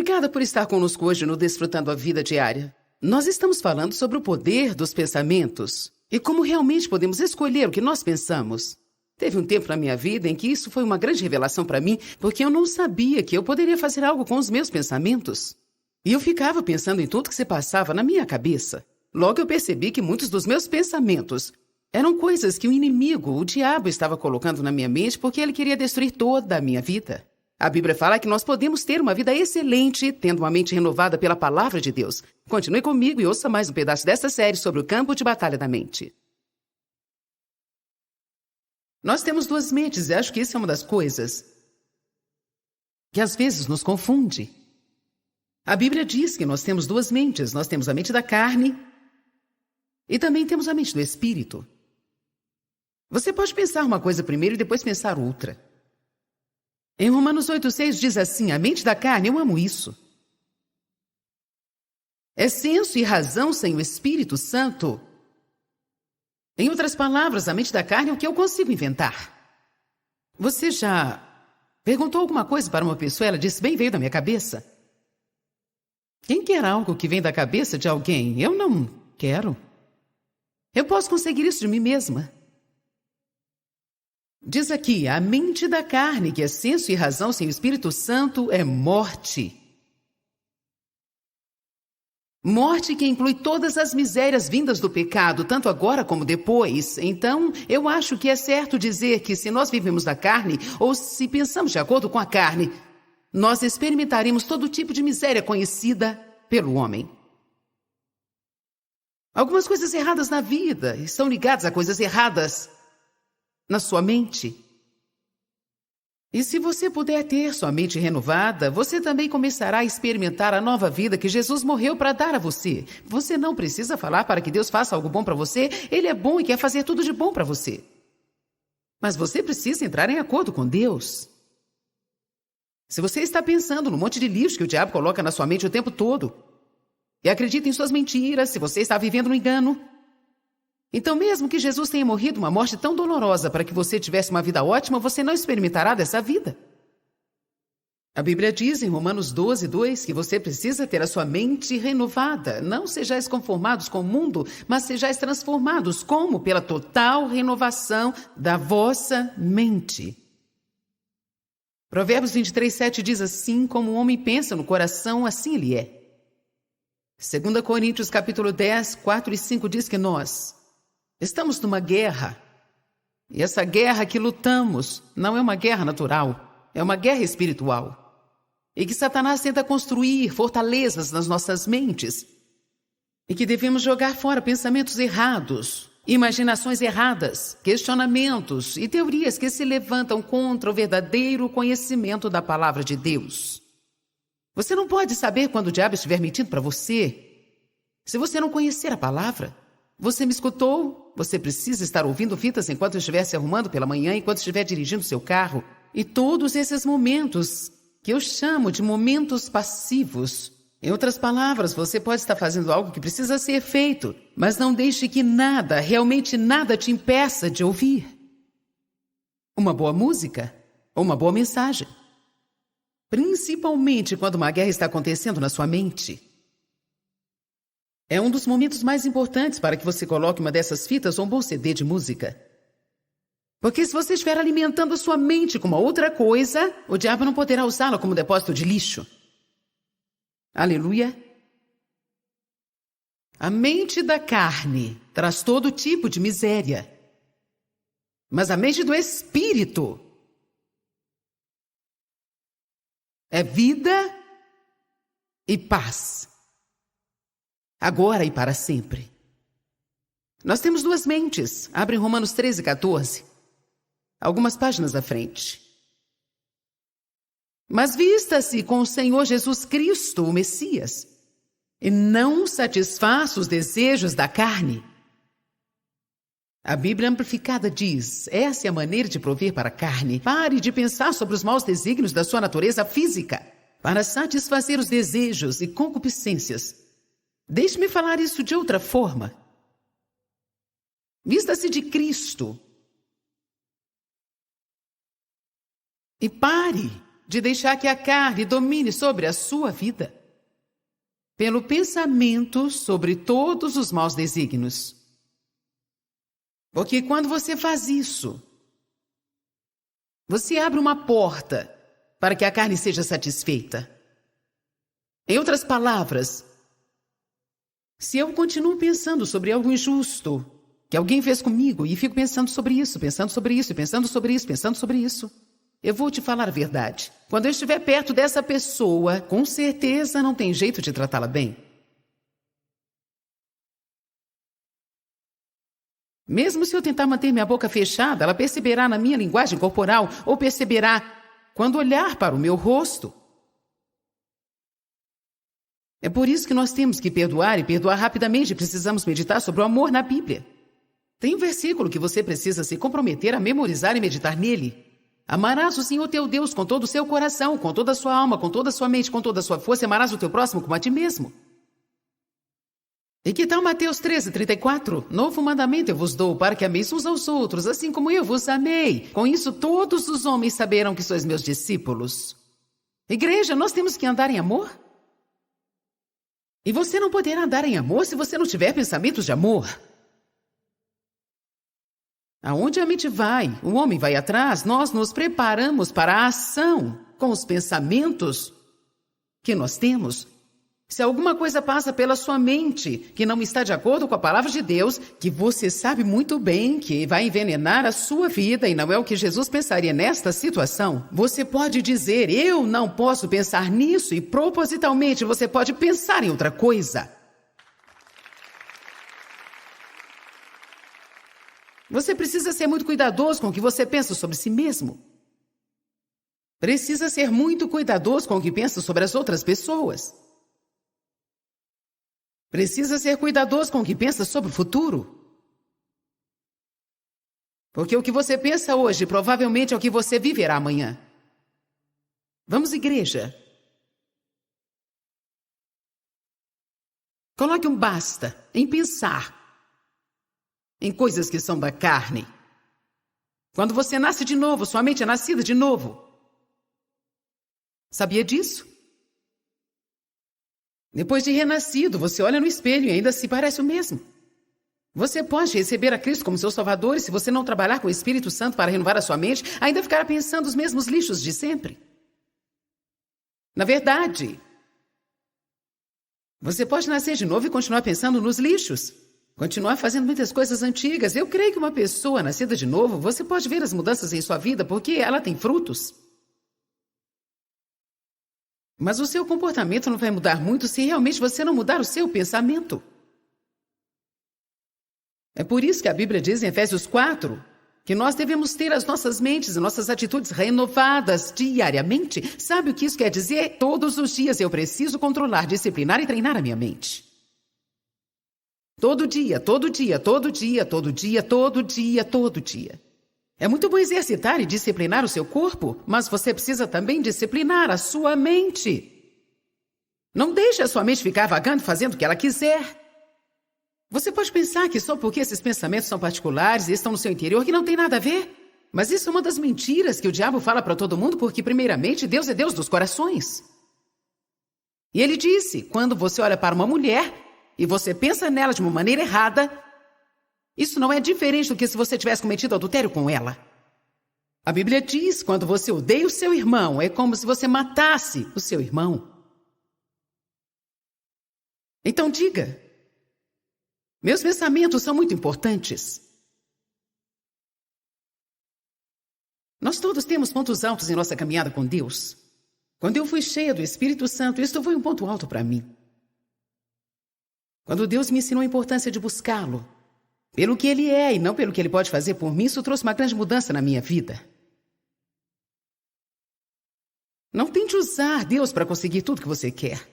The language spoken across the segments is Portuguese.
Obrigada por estar conosco hoje no Desfrutando a Vida Diária. Nós estamos falando sobre o poder dos pensamentos e como realmente podemos escolher o que nós pensamos. Teve um tempo na minha vida em que isso foi uma grande revelação para mim, porque eu não sabia que eu poderia fazer algo com os meus pensamentos. E eu ficava pensando em tudo que se passava na minha cabeça. Logo eu percebi que muitos dos meus pensamentos eram coisas que o inimigo, o diabo, estava colocando na minha mente porque ele queria destruir toda a minha vida. A Bíblia fala que nós podemos ter uma vida excelente tendo uma mente renovada pela palavra de Deus. Continue comigo e ouça mais um pedaço desta série sobre o campo de batalha da mente. Nós temos duas mentes e acho que isso é uma das coisas que às vezes nos confunde. A Bíblia diz que nós temos duas mentes. Nós temos a mente da carne e também temos a mente do espírito. Você pode pensar uma coisa primeiro e depois pensar outra. Em Romanos 8,6 diz assim: a mente da carne, eu amo isso. É senso e razão sem o Espírito Santo. Em outras palavras, a mente da carne é o que eu consigo inventar. Você já perguntou alguma coisa para uma pessoa e ela disse: bem, veio da minha cabeça? Quem quer algo que vem da cabeça de alguém? Eu não quero. Eu posso conseguir isso de mim mesma. Diz aqui, a mente da carne, que é senso e razão sem o Espírito Santo, é morte. Morte que inclui todas as misérias vindas do pecado, tanto agora como depois. Então, eu acho que é certo dizer que se nós vivemos da carne, ou se pensamos de acordo com a carne, nós experimentaremos todo tipo de miséria conhecida pelo homem. Algumas coisas erradas na vida estão ligadas a coisas erradas na sua mente. E se você puder ter sua mente renovada, você também começará a experimentar a nova vida que Jesus morreu para dar a você. Você não precisa falar para que Deus faça algo bom para você. Ele é bom e quer fazer tudo de bom para você. Mas você precisa entrar em acordo com Deus. Se você está pensando no monte de lixo que o diabo coloca na sua mente o tempo todo, e acredita em suas mentiras, se você está vivendo no engano, então mesmo que Jesus tenha morrido uma morte tão dolorosa para que você tivesse uma vida ótima, você não experimentará dessa vida. A Bíblia diz em Romanos 12:2 que você precisa ter a sua mente renovada. Não sejais conformados com o mundo, mas sejais transformados. Como? Pela total renovação da vossa mente. Provérbios 23:7 diz assim: como o homem pensa no coração, assim ele é. 2 Coríntios capítulo 10, 4 e 5 diz que nós estamos numa guerra. E essa guerra que lutamos não é uma guerra natural, é uma guerra espiritual. E que Satanás tenta construir fortalezas nas nossas mentes. E que devemos jogar fora pensamentos errados, imaginações erradas, questionamentos e teorias que se levantam contra o verdadeiro conhecimento da palavra de Deus. Você não pode saber quando o diabo estiver mentindo para você se você não conhecer a palavra. Você me escutou? Você precisa estar ouvindo fitas enquanto estiver se arrumando pela manhã, enquanto estiver dirigindo seu carro. E todos esses momentos que eu chamo de momentos passivos. Em outras palavras, você pode estar fazendo algo que precisa ser feito, mas não deixe que nada, realmente nada, te impeça de ouvir uma boa música ou uma boa mensagem. Principalmente quando uma guerra está acontecendo na sua mente. É um dos momentos mais importantes para que você coloque uma dessas fitas ou um bom CD de música. Porque se você estiver alimentando a sua mente com uma outra coisa, o diabo não poderá usá-la como depósito de lixo. Aleluia! A mente da carne traz todo tipo de miséria. Mas a mente do espírito é vida e paz. Agora e para sempre. Nós temos duas mentes. Abre Romanos 13:14. Algumas páginas à frente. Mas vista-se com o Senhor Jesus Cristo, o Messias, e não satisfaça os desejos da carne. A Bíblia Amplificada diz: essa é a maneira de prover para a carne. Pare de pensar sobre os maus desígnios da sua natureza física para satisfazer os desejos e concupiscências. Deixe-me falar isso de outra forma. Vista-se de Cristo. E pare de deixar que a carne domine sobre a sua vida, pelo pensamento sobre todos os maus desígnios. Porque quando você faz isso, você abre uma porta para que a carne seja satisfeita. Em outras palavras, se eu continuo pensando sobre algo injusto que alguém fez comigo e fico pensando sobre isso, pensando sobre isso, pensando sobre isso, pensando sobre isso, eu vou te falar a verdade. Quando eu estiver perto dessa pessoa, com certeza não tem jeito de tratá-la bem. Mesmo se eu tentar manter minha boca fechada, ela perceberá na minha linguagem corporal ou perceberá quando olhar para o meu rosto. É por isso que nós temos que perdoar e perdoar rapidamente. Precisamos meditar sobre o amor na Bíblia. Tem um versículo que você precisa se comprometer a memorizar e meditar nele. Amarás o Senhor teu Deus com todo o seu coração, com toda a sua alma, com toda a sua mente, com toda a sua força. Amarás o teu próximo como a ti mesmo. E que tal Mateus 13:34? Novo mandamento eu vos dou, para que ameis uns aos outros, assim como eu vos amei. Com isso todos os homens saberão que sois meus discípulos. Igreja, nós temos que andar em amor. E você não poderá andar em amor se você não tiver pensamentos de amor. Aonde a mente vai, o homem vai atrás, nós nos preparamos para a ação com os pensamentos que nós temos. Se alguma coisa passa pela sua mente que não está de acordo com a palavra de Deus, que você sabe muito bem que vai envenenar a sua vida e não é o que Jesus pensaria nesta situação, você pode dizer, eu não posso pensar nisso, e propositalmente você pode pensar em outra coisa. Você precisa ser muito cuidadoso com o que você pensa sobre si mesmo. Precisa ser muito cuidadoso com o que pensa sobre as outras pessoas. Precisa ser cuidadoso com o que pensa sobre o futuro. Porque o que você pensa hoje provavelmente é o que você viverá amanhã. Vamos, igreja. Coloque um basta em pensar em coisas que são da carne. Quando você nasce de novo, sua mente é nascida de novo. Sabia disso? Depois de renascido, você olha no espelho e ainda se parece o mesmo. Você pode receber a Cristo como seu Salvador e se você não trabalhar com o Espírito Santo para renovar a sua mente, ainda ficará pensando os mesmos lixos de sempre. Na verdade, você pode nascer de novo e continuar pensando nos lixos. Continuar fazendo muitas coisas antigas. Eu creio que uma pessoa nascida de novo, você pode ver as mudanças em sua vida porque ela tem frutos. Mas o seu comportamento não vai mudar muito se realmente você não mudar o seu pensamento. É por isso que a Bíblia diz em Efésios 4 que nós devemos ter as nossas mentes e nossas atitudes renovadas diariamente. Sabe o que isso quer dizer? Todos os dias eu preciso controlar, disciplinar e treinar a minha mente. Todo dia, todo dia, todo dia, todo dia, todo dia, todo dia. É muito bom exercitar e disciplinar o seu corpo, mas você precisa também disciplinar a sua mente. Não deixe a sua mente ficar vagando fazendo o que ela quiser. Você pode pensar que só porque esses pensamentos são particulares e estão no seu interior que não tem nada a ver. Mas isso é uma das mentiras que o diabo fala para todo mundo porque, primeiramente, Deus é Deus dos corações. E ele disse, quando você olha para uma mulher e você pensa nela de uma maneira errada, isso não é diferente do que se você tivesse cometido adultério com ela. A Bíblia diz, quando você odeia o seu irmão, é como se você matasse o seu irmão. Então diga, meus pensamentos são muito importantes. Nós todos temos pontos altos em nossa caminhada com Deus. Quando eu fui cheia do Espírito Santo, isso foi um ponto alto para mim. Quando Deus me ensinou a importância de buscá-lo, pelo que Ele é e não pelo que Ele pode fazer por mim, isso trouxe uma grande mudança na minha vida. Não tente usar Deus para conseguir tudo que você quer.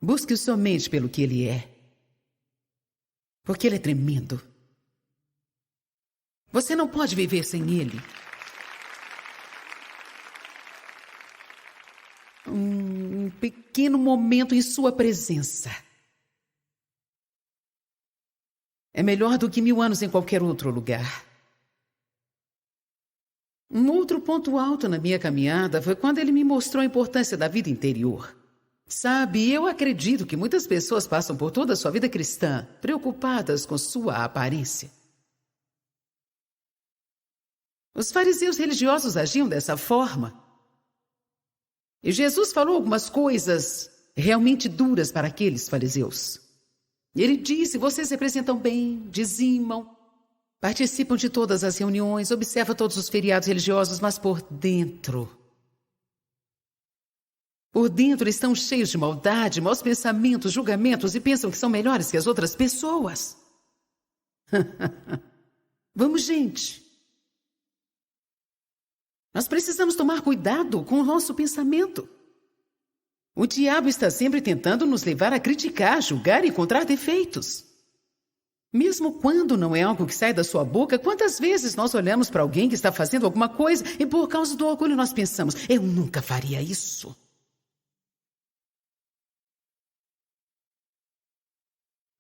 Busque somente pelo que Ele é. Porque Ele é tremendo. Você não pode viver sem Ele. Um pequeno momento em sua presença é melhor do que 1000 anos em qualquer outro lugar. Um outro ponto alto na minha caminhada foi quando ele me mostrou a importância da vida interior. Sabe, eu acredito que muitas pessoas passam por toda a sua vida cristã preocupadas com sua aparência. Os fariseus religiosos agiam dessa forma. E Jesus falou algumas coisas realmente duras para aqueles fariseus. Ele disse: vocês se apresentam bem, dizimam, participam de todas as reuniões, observam todos os feriados religiosos, mas por dentro estão cheios de maldade, maus pensamentos, julgamentos e pensam que são melhores que as outras pessoas. Vamos, gente. Nós precisamos tomar cuidado com o nosso pensamento. O diabo está sempre tentando nos levar a criticar, julgar e encontrar defeitos. Mesmo quando não é algo que sai da sua boca, quantas vezes nós olhamos para alguém que está fazendo alguma coisa e por causa do orgulho nós pensamos: eu nunca faria isso.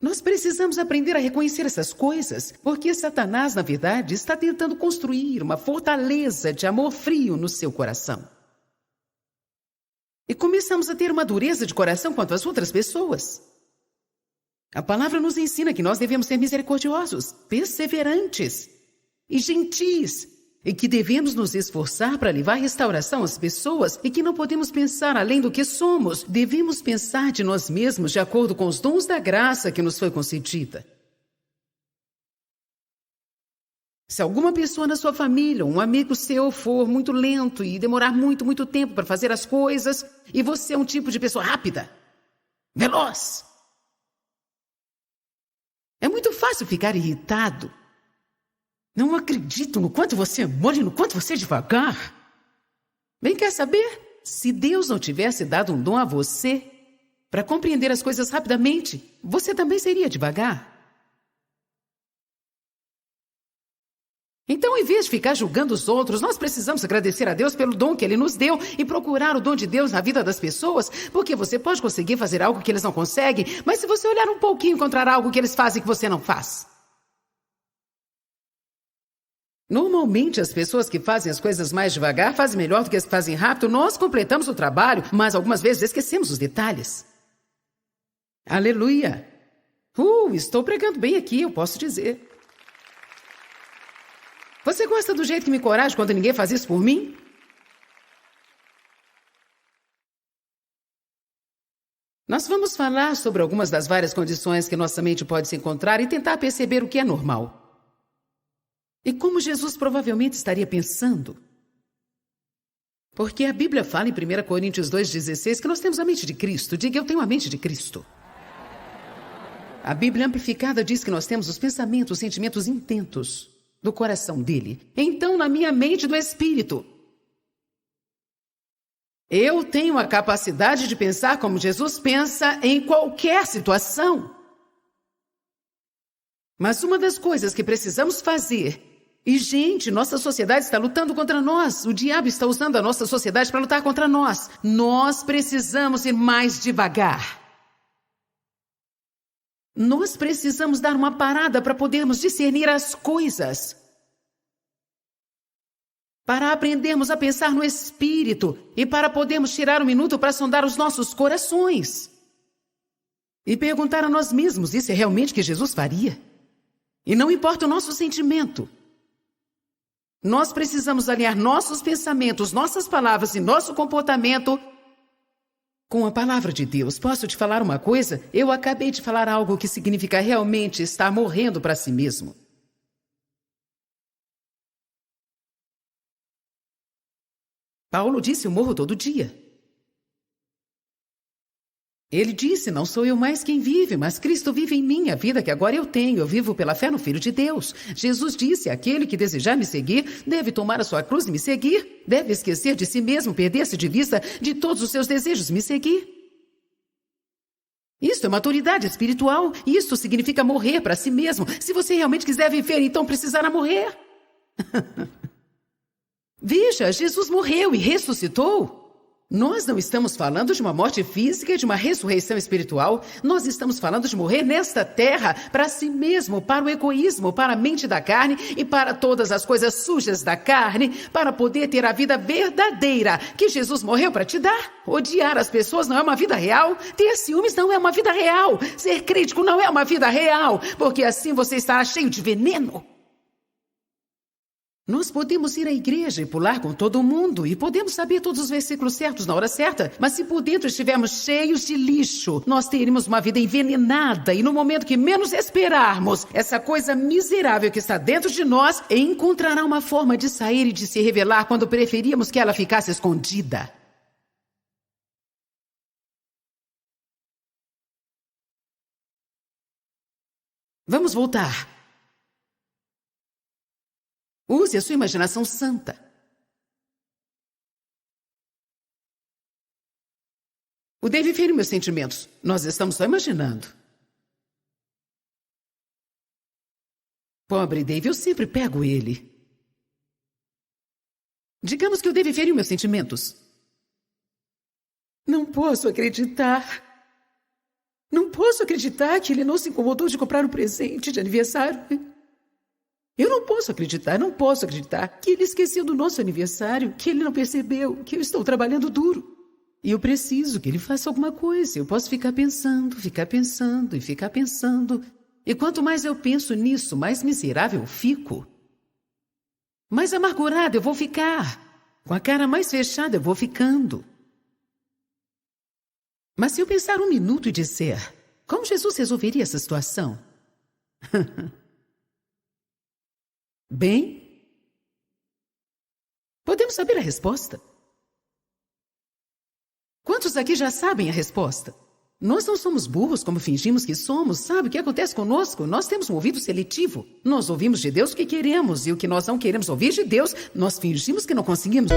Nós precisamos aprender a reconhecer essas coisas, porque Satanás, na verdade, está tentando construir uma fortaleza de amor frio no seu coração. E começamos a ter uma dureza de coração quanto às outras pessoas. A palavra nos ensina que nós devemos ser misericordiosos, perseverantes e gentis, e que devemos nos esforçar para levar restauração às pessoas e que não podemos pensar além do que somos. Devemos pensar de nós mesmos de acordo com os dons da graça que nos foi concedida. Se alguma pessoa na sua família, um amigo seu, for muito lento e demorar muito tempo para fazer as coisas, e você é um tipo de pessoa rápida, veloz, é muito fácil ficar irritado. Não acredito no quanto você é mole, no quanto você é devagar. Bem, quer saber? Se Deus não tivesse dado um dom a você para compreender as coisas rapidamente, você também seria devagar. Então, em vez de ficar julgando os outros, nós precisamos agradecer a Deus pelo dom que Ele nos deu e procurar o dom de Deus na vida das pessoas, porque você pode conseguir fazer algo que eles não conseguem, mas se você olhar um pouquinho, encontrará algo que eles fazem que você não faz. Normalmente, as pessoas que fazem as coisas mais devagar fazem melhor do que as que fazem rápido. Nós completamos o trabalho, mas algumas vezes esquecemos os detalhes. Aleluia! Estou pregando bem aqui, eu posso dizer. Você gosta do jeito que me encoraja quando ninguém faz isso por mim? Nós vamos falar sobre algumas das várias condições que nossa mente pode se encontrar e tentar perceber o que é normal. E como Jesus provavelmente estaria pensando? Porque a Bíblia fala em 1 Coríntios 2,16 que nós temos a mente de Cristo. Diga: eu tenho a mente de Cristo. A Bíblia Amplificada diz que nós temos os pensamentos, os sentimentos intentos do coração dele. Então, na minha mente do Espírito, eu tenho a capacidade de pensar como Jesus pensa em qualquer situação. Mas uma das coisas que precisamos fazer... E, gente, nossa sociedade está lutando contra nós. O diabo está usando a nossa sociedade para lutar contra nós. Nós precisamos ir mais devagar. Nós precisamos dar uma parada para podermos discernir as coisas. Para aprendermos a pensar no Espírito e para podermos tirar um minuto para sondar os nossos corações. E perguntar a nós mesmos: isso é realmente o que Jesus faria? E não importa o nosso sentimento. Nós precisamos alinhar nossos pensamentos, nossas palavras e nosso comportamento com a palavra de Deus. Posso te falar uma coisa? Eu acabei de falar algo que significa realmente estar morrendo para si mesmo. Paulo disse: eu morro todo dia. Ele disse: não sou eu mais quem vive, mas Cristo vive em mim. A vida que agora eu tenho, eu vivo pela fé no Filho de Deus. Jesus disse: aquele que desejar me seguir, deve tomar a sua cruz e me seguir. Deve esquecer de si mesmo, perder-se de vista de todos os seus desejos, me seguir. Isso é maturidade espiritual. Isso significa morrer para si mesmo. Se você realmente quiser viver, então precisará morrer. Veja, Jesus morreu e ressuscitou. Nós não estamos falando de uma morte física e de uma ressurreição espiritual. Nós estamos falando de morrer nesta terra para si mesmo, para o egoísmo, para a mente da carne e para todas as coisas sujas da carne, para poder ter a vida verdadeira que Jesus morreu para te dar. Odiar as pessoas não é uma vida real. Ter ciúmes não é uma vida real. Ser crítico não é uma vida real, porque assim você estará cheio de veneno. Nós podemos ir à igreja e pular com todo mundo, e podemos saber todos os versículos certos na hora certa, mas se por dentro estivermos cheios de lixo, nós teríamos uma vida envenenada, e no momento que menos esperarmos, essa coisa miserável que está dentro de nós encontrará uma forma de sair e de se revelar quando preferíamos que ela ficasse escondida. Vamos voltar. Use a sua imaginação santa. O Dave feriu meus sentimentos. Nós estamos só imaginando. Pobre Dave, eu sempre pego ele. Digamos que o Dave feriu meus sentimentos. Não posso acreditar. Não posso acreditar que ele não se incomodou de comprar um presente de aniversário. Eu não posso acreditar que ele esqueceu do nosso aniversário, que ele não percebeu que eu estou trabalhando duro. E eu preciso que ele faça alguma coisa. Eu posso ficar pensando. E quanto mais eu penso nisso, mais miserável eu fico. Mais amargurada eu vou ficar. Com a cara mais fechada eu vou ficando. Mas se eu pensar um minuto e disser, como Jesus resolveria essa situação? Bem, podemos saber a resposta. Quantos aqui já sabem a resposta? Nós não somos burros como fingimos que somos. Sabe o que acontece conosco? Nós temos um ouvido seletivo. Nós ouvimos de Deus o que queremos, e o que nós não queremos ouvir de Deus, nós fingimos que não conseguimos.